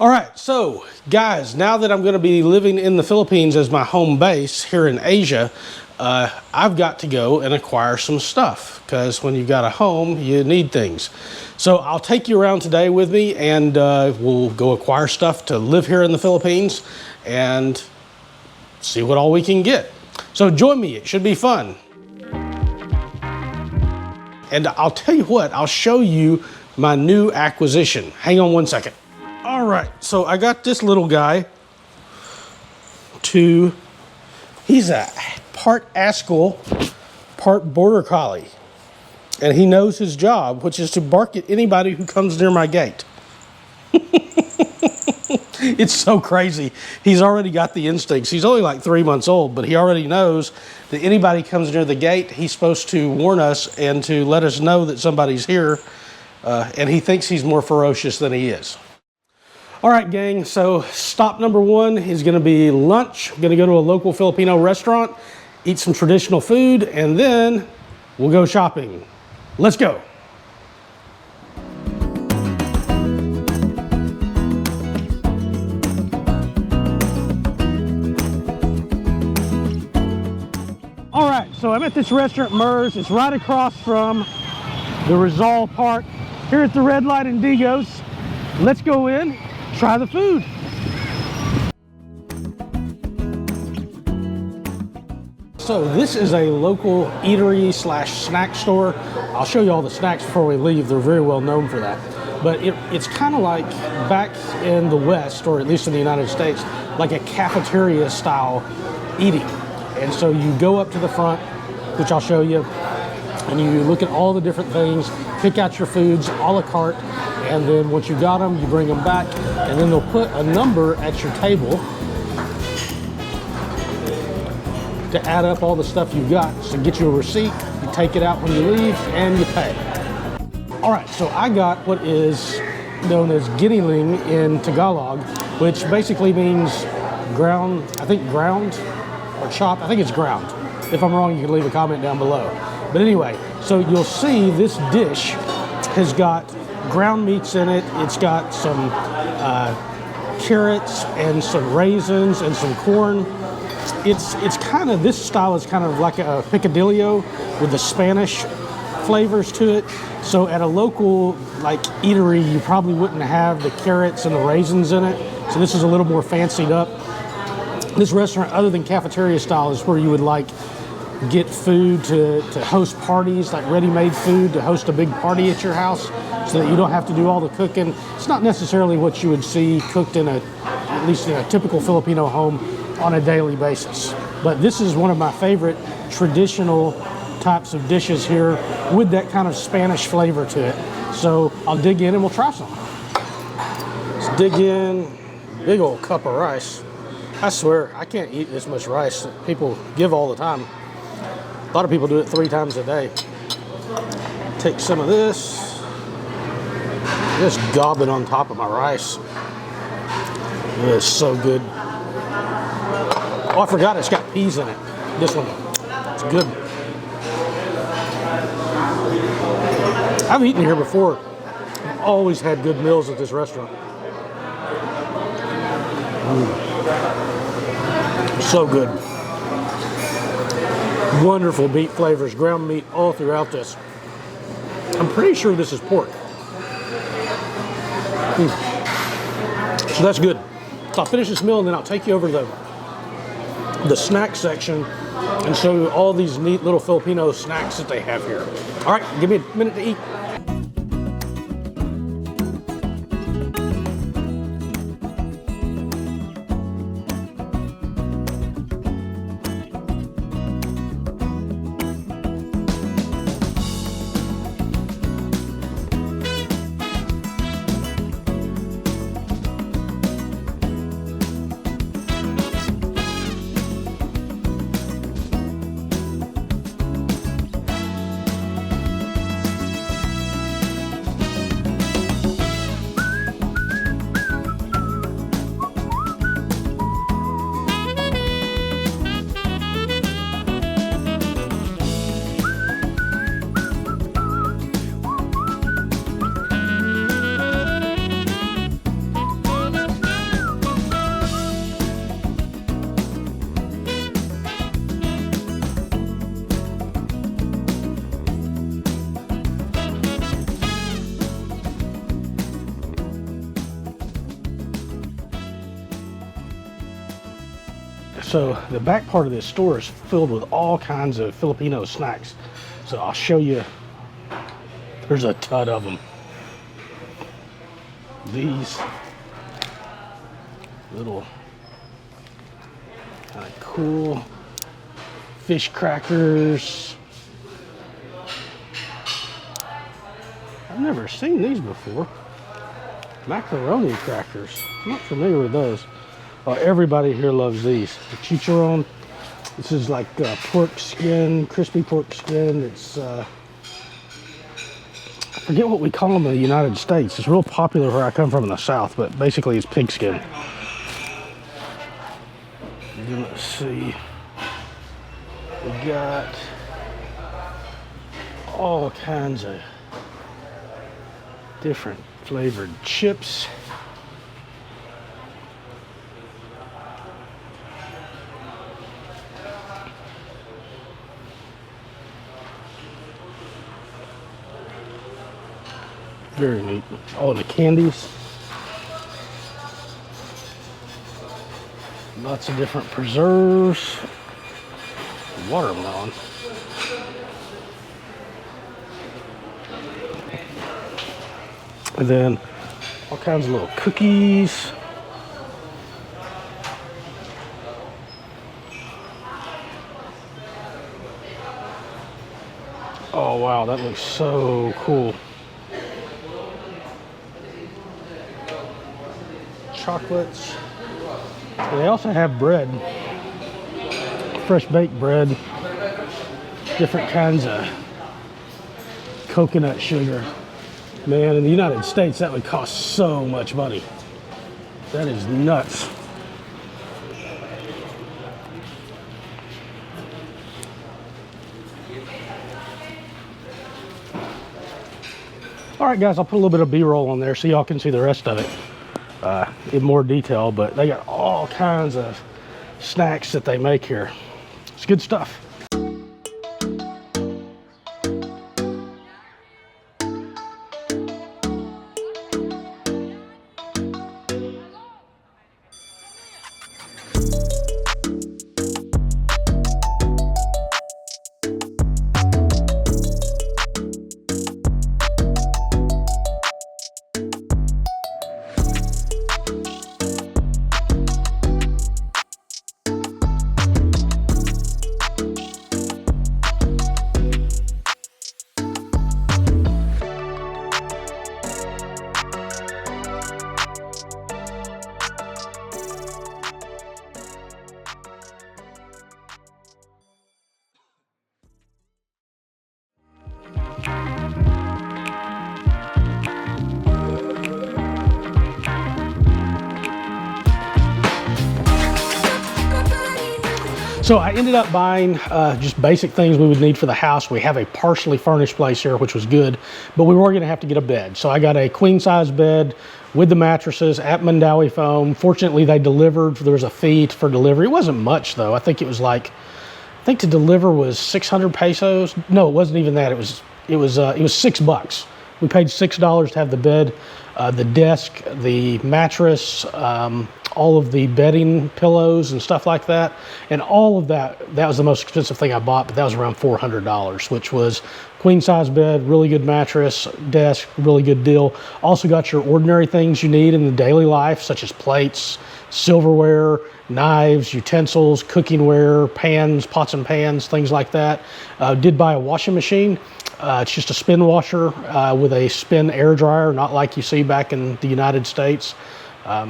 All right, so guys, now that I'm gonna be living in the Philippines as my home base here in Asia, I've got to go and acquire some stuff because when you've got a home, you need things. So I'll take you around today with me and we'll go acquire stuff to live here in the Philippines and see what all we can get. So join me, it should be fun. And I'll tell you what, I'll show you my new acquisition. Hang on one second. All right, so I got this little guy he's a part Askel, part Border Collie. And he knows his job, which is to bark at anybody who comes near my gate. It's so crazy. He's already got the instincts. He's only like 3 months old, but he already knows that anybody comes near the gate, he's supposed to warn us and to let us know that somebody's here. And he thinks he's more ferocious than he is. All right, gang, so stop number one is gonna be lunch. I'm gonna go to a local Filipino restaurant, eat some traditional food, and then we'll go shopping. Let's go. All right, so I'm at this restaurant, Mers. It's right across from the Rizal Park here at the Red Light in Digos. Let's go in. Try the food. So this is a local eatery slash snack store. I'll show you all the snacks before we leave. They're very well known for that. But it's kind of like back in the West, or at least in the United States, like a cafeteria style eating. And so you go up to the front, which I'll show you, and you look at all the different things, pick out your foods, a la carte, and then once you got them, you bring them back, and then they'll put a number at your table to add up all the stuff you've got. So get you a receipt, you take it out when you leave, and you pay. All right, so I got what is known as giniling in Tagalog, which basically means ground, I think ground or chopped, I think it's ground. If I'm wrong, you can leave a comment down below. But anyway, so you'll see this dish has got ground meats in it. It's got some carrots and some raisins and some corn. It's kind of, this style is kind of like a picadillo with the Spanish flavors to it. So at a local like eatery, you probably wouldn't have the carrots and the raisins in it. So this is a little more fancied up. This restaurant, other than cafeteria style, is where you would like get food to host parties, like ready-made food to host a big party at your house so that you don't have to do all the cooking. It's not necessarily what you would see cooked in at least in a typical Filipino home on a daily basis. But this is one of my favorite traditional types of dishes here with that kind of Spanish flavor to it. So I'll dig in and we'll try some. Let's dig in. Big old cup of rice. I swear, I can't eat this much rice that people give all the time. A lot of people do it 3 times a day. Take some of this. Just gob it on top of my rice. It's so good. Oh, I forgot it's got peas in it. This one, it's good. I've eaten here before. I've always had good meals at this restaurant. So good. Wonderful meat flavors, ground meat all throughout this. I'm pretty sure this is pork. So that's good. So I'll finish this meal and then I'll take you over to the snack section and show you all these neat little Filipino snacks that they have here. All right, give me a minute to eat. So the back part of this store is filled with all kinds of Filipino snacks. So I'll show you. There's a ton of them. These little kind of cool fish crackers. I've never seen these before. Macaroni crackers. I'm not familiar with those. Everybody here loves these. The chicharron. This is like pork skin, crispy pork skin. It's I forget what we call them in the United States. It's real popular where I come from in the South, but basically it's pig skin. And then let's see. We got all kinds of different flavored chips. Very neat. All the candies. Lots of different preserves. Watermelon. And then all kinds of little cookies. Oh wow, that looks so cool. Chocolates. They also have bread, fresh baked bread, different kinds of coconut sugar. Man, in the United States, that would cost so much money. That is nuts. All right, guys, I'll put a little bit of B-roll on there so y'all can see the rest of it in more detail, but they got all kinds of snacks that they make here. It's good stuff. So I ended up buying just basic things we would need for the house. We have a partially furnished place here, which was good, but we were gonna have to get a bed. So I got a queen size bed with the mattresses at Mandawi Foam. Fortunately, they delivered. There was a fee for delivery. It wasn't much though. I think it was like, I think to deliver was 600 pesos. No, it wasn't even that. It was $6. We paid $6 to have the bed, the desk, the mattress, all of the bedding, pillows and stuff like that. And all of that was the most expensive thing I bought, but that was around $400, which was queen size bed, really good mattress, desk, really good deal. Also got your ordinary things you need in the daily life, such as plates, silverware, knives, utensils, cookingware, pans, pots and pans, things like that. Did buy a washing machine. It's just a spin washer with a spin air dryer, not like you see back in the United States.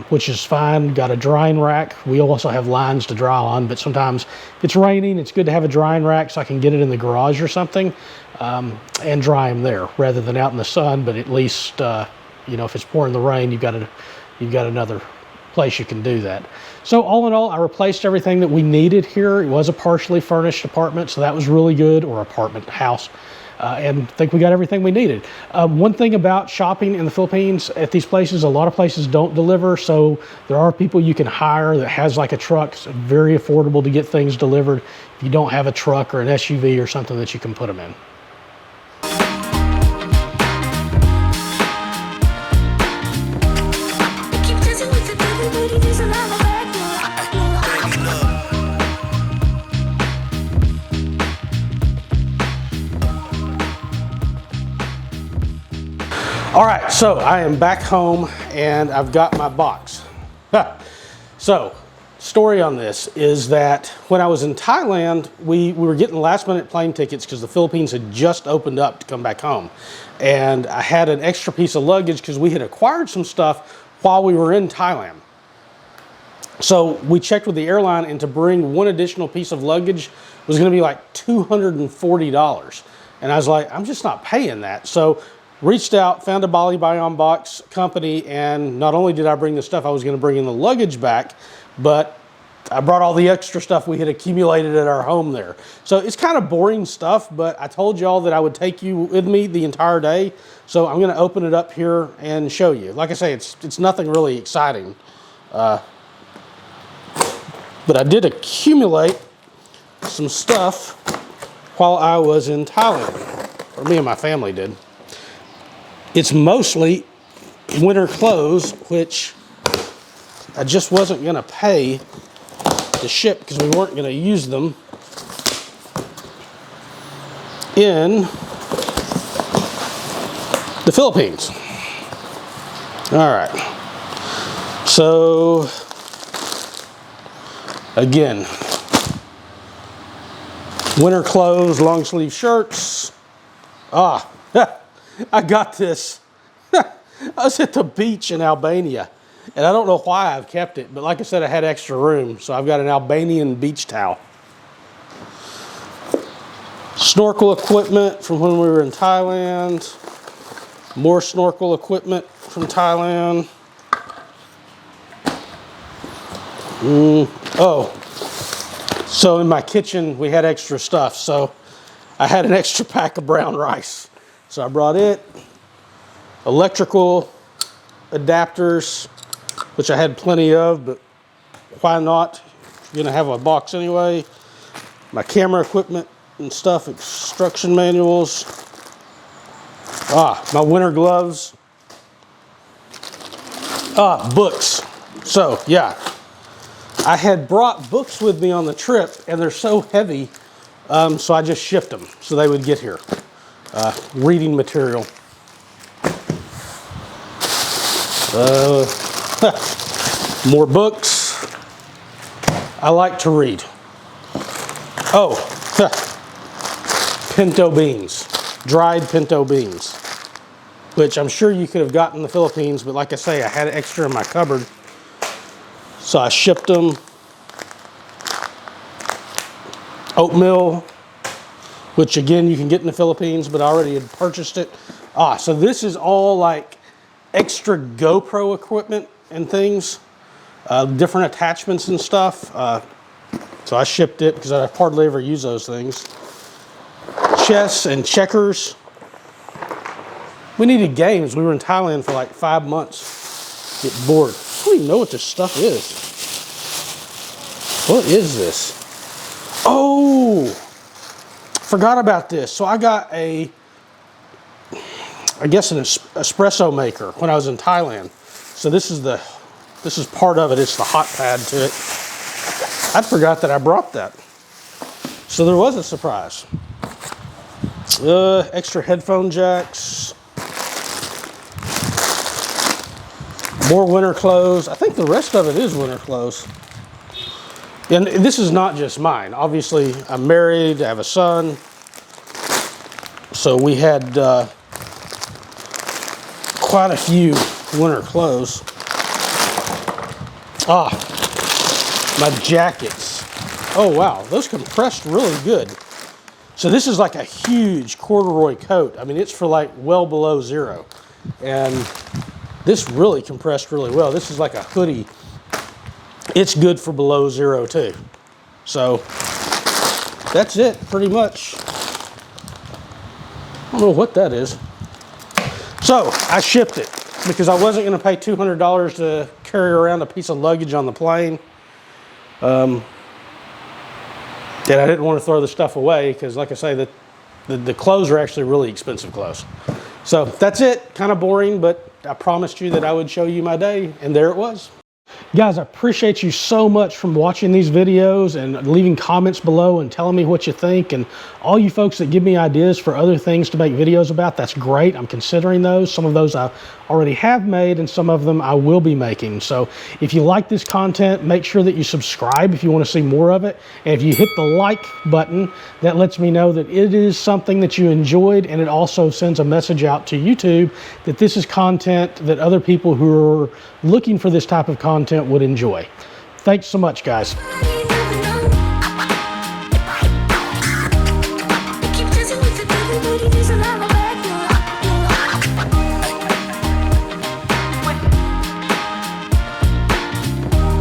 Which is fine. Got a drying rack. We also have lines to dry on, but sometimes if it's raining, it's good to have a drying rack so I can get it in the garage or something and dry them there rather than out in the sun. But at least, you know, if it's pouring the rain, you've got another place you can do that. So all in all, I replaced everything that we needed here. It was a partially furnished apartment, so that was really good, or apartment house. And I think we got everything we needed. One thing about shopping in the Philippines at these places, a lot of places don't deliver, so there are people you can hire that has like a truck. It's very affordable to get things delivered if you don't have a truck or an SUV or something that you can put them in. All right, so I am back home and I've got my box. So, story on this is that when I was in Thailand, we were getting last minute plane tickets because the Philippines had just opened up to come back home. And I had an extra piece of luggage because we had acquired some stuff while we were in Thailand. So we checked with the airline, and to bring one additional piece of luggage was going to be like $240. And I was like, I'm just not paying that. So reached out, found a Balikbayan box company, and not only did I bring the stuff I was going to bring in the luggage back, but I brought all the extra stuff we had accumulated at our home there. So it's kind of boring stuff, but I told y'all that I would take you with me the entire day. So I'm going to open it up here and show you. Like I say, it's nothing really exciting. But I did accumulate some stuff while I was in Thailand, or me and my family did. It's mostly winter clothes, which I just wasn't going to pay to ship because we weren't going to use them in the Philippines. All right. So, again, winter clothes, long sleeve shirts. I got this. I was at the beach in Albania, and I don't know why I've kept it, but like I said, I had extra room, so I've got an Albanian beach towel. Snorkel equipment from when we were in Thailand. More snorkel equipment from Thailand. Oh, so in my kitchen, we had extra stuff, so I had an extra pack of brown rice. So I brought it, electrical adapters, which I had plenty of, but why not? You're gonna have a box anyway. My camera equipment and stuff, instruction manuals. My winter gloves. Books. So yeah, I had brought books with me on the trip, and they're so heavy, so I just shipped them so they would get here. Reading material. More books. I like to read. Pinto beans. Dried pinto beans. Which I'm sure you could have gotten in the Philippines, but like I say, I had extra in my cupboard. So I shipped them. Oatmeal, which again you can get in the Philippines, but I already had purchased it. So this is all like extra GoPro equipment and things, different attachments and stuff. So I shipped it because I hardly ever use those things. Chess and checkers. We needed games. We were in Thailand for like 5 months. Get bored. I don't even know what this stuff is. What is this? Oh! Forgot about this. So I got I guess an espresso maker when I was in Thailand. So this is part of it. It's the hot pad to it. I forgot that I brought that. So there was a surprise. Extra headphone jacks. More winter clothes. I think the rest of it is winter clothes. And this is not just mine. Obviously, I'm married, I have a son. So we had quite a few winter clothes. My jackets. Oh wow, those compressed really good. So this is like a huge corduroy coat. I mean, it's for like well below zero. And this really compressed really well. This is like a hoodie. It's good for below zero too. So that's it pretty much. I don't know what that is. So I shipped it because I wasn't going to pay $200 to carry around a piece of luggage on the plane. And I didn't want to throw the stuff away because, like I say, the clothes are actually really expensive clothes. So that's it. Kind of boring, but I promised you that I would show you my day, and there it was. Guys, I appreciate you so much from watching these videos and leaving comments below and telling me what you think. And all you folks that give me ideas for other things to make videos about, that's great. I'm considering those. Some of those I already have made and some of them I will be making. So if you like this content, make sure that you subscribe if you want to see more of it. And if you hit the like button, that lets me know that it is something that you enjoyed, and it also sends a message out to YouTube that this is content that other people who are looking for this type of content would enjoy. Thanks so much, guys.